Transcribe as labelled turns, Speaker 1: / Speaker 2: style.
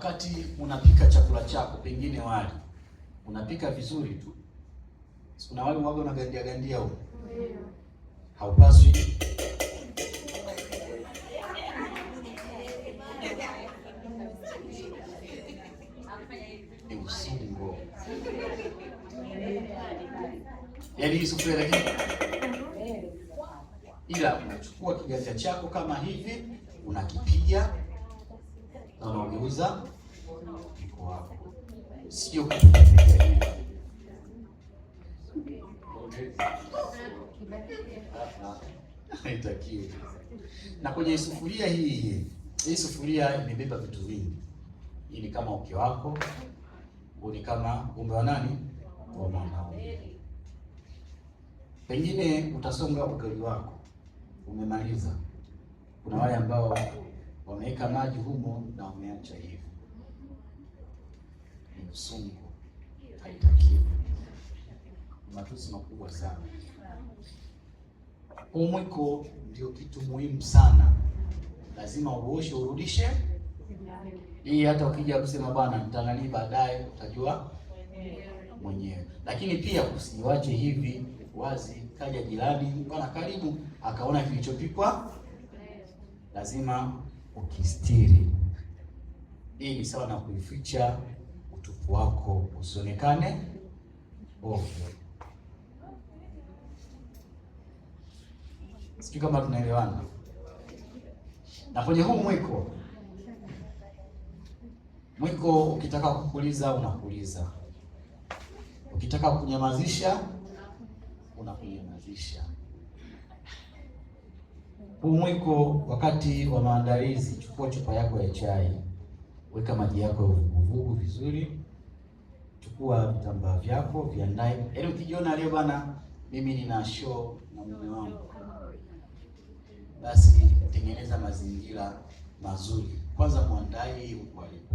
Speaker 1: wakati unapika chakula chako, pengine wali unapika vizuri tu, kuna wali mwaga unagandia gandia huko, haupaswi ni usungo. Yaani sufuria lakini, ila unachukua kiganja chako kama hivi, unakipiga na unaugeuza mko wako, sio kupiga hivi. Haitakiwi. Na kwenye sufuria hii sufuria imebeba vitu vingi. Hii ni kama uke wako, huu ni kama umbe wa nani? Wa mwanaume. Pengine utasonga ugali wako, umemaliza. Kuna wale ambao wameweka maji humo na wameacha hivi. Ni usungu, haitakiwi. Matusi makubwa sana. Mwiko ndio kitu muhimu sana, lazima uoshe urudishe. Hii hata ukija kusema bwana nitanani baadaye, utajua mwenyewe. Lakini pia usiwache hivi wazi, kaja jirani bwana karibu akaona kilichopikwa, lazima ukistiri. Hii ni sawa na kuificha utupu wako usionekane ovyo. Sijui kama tunaelewana. Na kwenye huu mwiko ukitaka kupuliza unapuliza, ukitaka kunyamazisha unakunyamazisha. Huu mwiko wakati wa maandalizi, chukua chupa yako ya chai, weka maji yako ya uvuguvugu vizuri, chukua vitambaa vyako viandae. Yaani ukijiona leo bana mimi nina show na mume wangu, basi tengeneza mazingira mazuri. Kwanza muandae huko alipo.